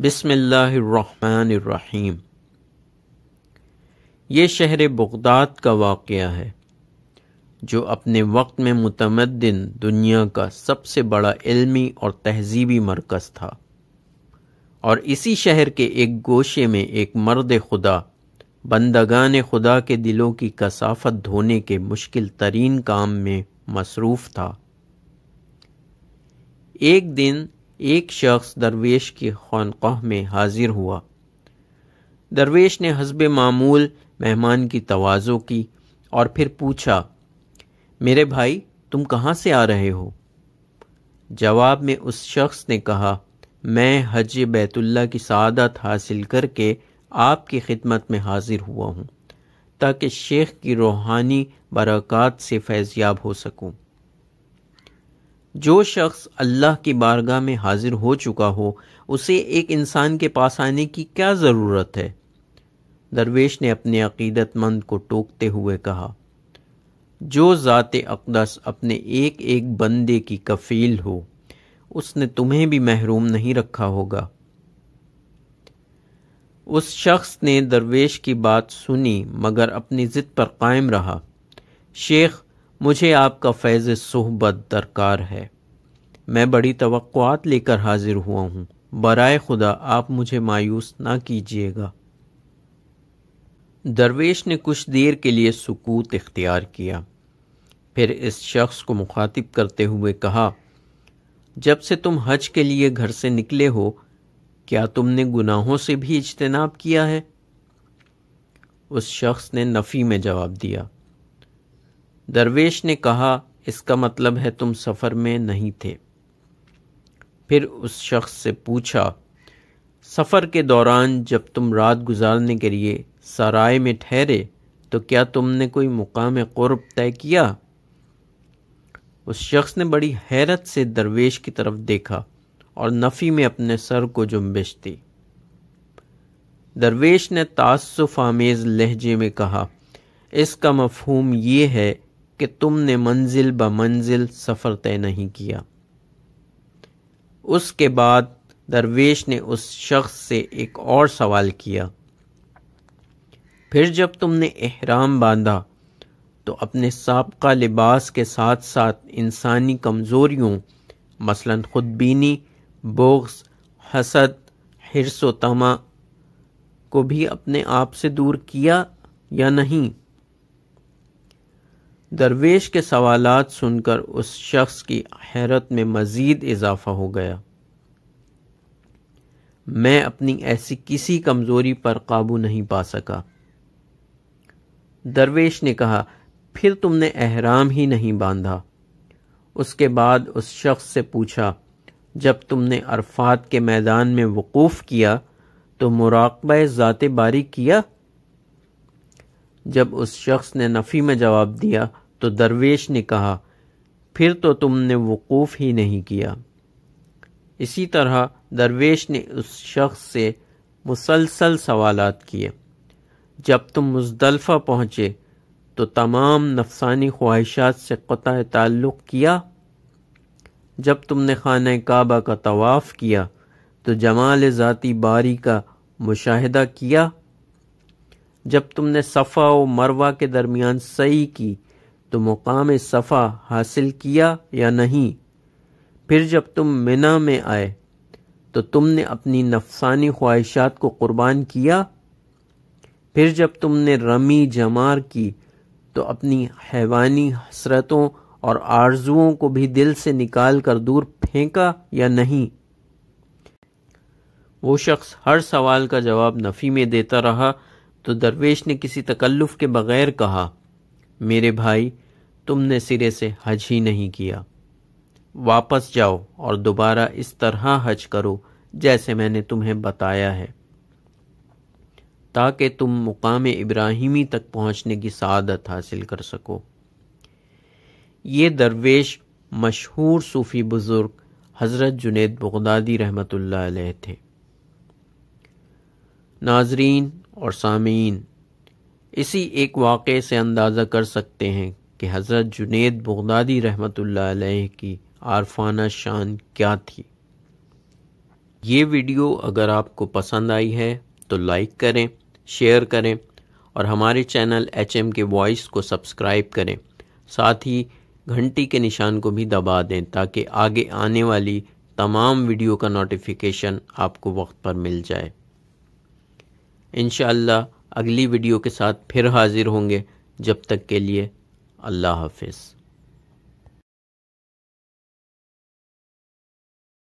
بسم اللہ الرحمن الرحیم۔ یہ شہر بغداد کا واقعہ ہے جو اپنے وقت میں متمدن دنیا کا سب سے بڑا علمی اور تہذیبی مرکز تھا، اور اسی شہر کے ایک گوشے میں ایک مرد خدا بندگان خدا کے دلوں کی کثافت دھونے کے مشکل ترین کام میں مصروف تھا۔ ایک دن ایک شخص درویش کی خانقاہ میں حاضر ہوا۔ درویش نے حسب معمول مہمان کی تواضع کی اور پھر پوچھا، میرے بھائی تم کہاں سے آ رہے ہو؟ جواب میں اس شخص نے کہا، میں حج بیت اللہ کی سعادت حاصل کر کے آپ کی خدمت میں حاضر ہوا ہوں تاکہ شیخ کی روحانی برکات سے فیض یاب ہو سکوں۔ جو شخص اللہ کی بارگاہ میں حاضر ہو چکا ہو اسے ایک انسان کے پاس آنے کی کیا ضرورت ہے؟ درویش نے اپنے عقیدت مند کو ٹوکتے ہوئے کہا، جو ذات اقدس اپنے ایک ایک بندے کی کفیل ہو اس نے تمہیں بھی محروم نہیں رکھا ہوگا۔ اس شخص نے درویش کی بات سنی مگر اپنی ضد پر قائم رہا۔ شیخ، مجھے آپ کا فیض صحبت درکار ہے، میں بڑی توقعات لے کر حاضر ہوا ہوں، برائے خدا آپ مجھے مایوس نہ کیجیے گا۔ درویش نے کچھ دیر کے لیے سکوت اختیار کیا، پھر اس شخص کو مخاطب کرتے ہوئے کہا، جب سے تم حج کے لیے گھر سے نکلے ہو کیا تم نے گناہوں سے بھی اجتناب کیا ہے؟ اس شخص نے نفی میں جواب دیا۔ درویش نے کہا، اس کا مطلب ہے تم سفر میں نہیں تھے۔ پھر اس شخص سے پوچھا، سفر کے دوران جب تم رات گزارنے کے لیے سرائے میں ٹھہرے تو کیا تم نے کوئی مقام قرب طے کیا؟ اس شخص نے بڑی حیرت سے درویش کی طرف دیکھا اور نفی میں اپنے سر کو جنبش دی۔ درویش نے تعسف آمیز لہجے میں کہا، اس کا مفہوم یہ ہے کہ تم نے منزل بمنزل سفر طے نہیں کیا۔ اس کے بعد درویش نے اس شخص سے ایک اور سوال کیا، پھر جب تم نے احرام باندھا تو اپنے سابقہ لباس کے ساتھ ساتھ انسانی کمزوریوں مثلا خود بینی، بغض، حسد، حرص و طمع کو بھی اپنے آپ سے دور کیا یا نہیں؟ درویش کے سوالات سن کر اس شخص کی حیرت میں مزید اضافہ ہو گیا۔ میں اپنی ایسی کسی کمزوری پر قابو نہیں پا سکا۔ درویش نے کہا، پھر تم نے احرام ہی نہیں باندھا۔ اس کے بعد اس شخص سے پوچھا، جب تم نے عرفات کے میدان میں وقوف کیا تو مراقبہ ذات باری کیا؟ جب اس شخص نے نفی میں جواب دیا تو درویش نے کہا، پھر تو تم نے وقوف ہی نہیں کیا۔ اسی طرح درویش نے اس شخص سے مسلسل سوالات کیے۔ جب تم مزدلفہ پہنچے تو تمام نفسانی خواہشات سے قطع تعلق کیا؟ جب تم نے خانہ کعبہ کا طواف کیا تو جمال ذاتی باری کا مشاہدہ کیا؟ جب تم نے صفا و مروہ کے درمیان سعی کی تو مقام صفا حاصل کیا یا نہیں؟ پھر جب تم منا میں آئے تو تم نے اپنی نفسانی خواہشات کو قربان کیا؟ پھر جب تم نے رمی جمار کی تو اپنی حیوانی حسرتوں اور آرزوؤں کو بھی دل سے نکال کر دور پھینکا یا نہیں؟ وہ شخص ہر سوال کا جواب نفی میں دیتا رہا تو درویش نے کسی تکلف کے بغیر کہا، میرے بھائی تم نے سرے سے حج ہی نہیں کیا، واپس جاؤ اور دوبارہ اس طرح حج کرو جیسے میں نے تمہیں بتایا ہے تاکہ تم مقام ابراہیمی تک پہنچنے کی سعادت حاصل کر سکو۔ یہ درویش مشہور صوفی بزرگ حضرت جنید بغدادی رحمۃ اللہ علیہ تھے۔ ناظرین اور سامعین، اسی ایک واقعے سے اندازہ کر سکتے ہیں کہ حضرت جنید بغدادی رحمۃ اللہ علیہ کی عارفانہ شان کیا تھی۔ یہ ویڈیو اگر آپ کو پسند آئی ہے تو لائک کریں، شیئر کریں اور ہمارے چینل HM کے وائس کو سبسکرائب کریں، ساتھ ہی گھنٹی کے نشان کو بھی دبا دیں تاکہ آگے آنے والی تمام ویڈیو کا نوٹیفیکیشن آپ کو وقت پر مل جائے۔ انشاءاللہ اگلی ویڈیو کے ساتھ پھر حاضر ہوں گے، جب تک کے لیے اللہ حافظ۔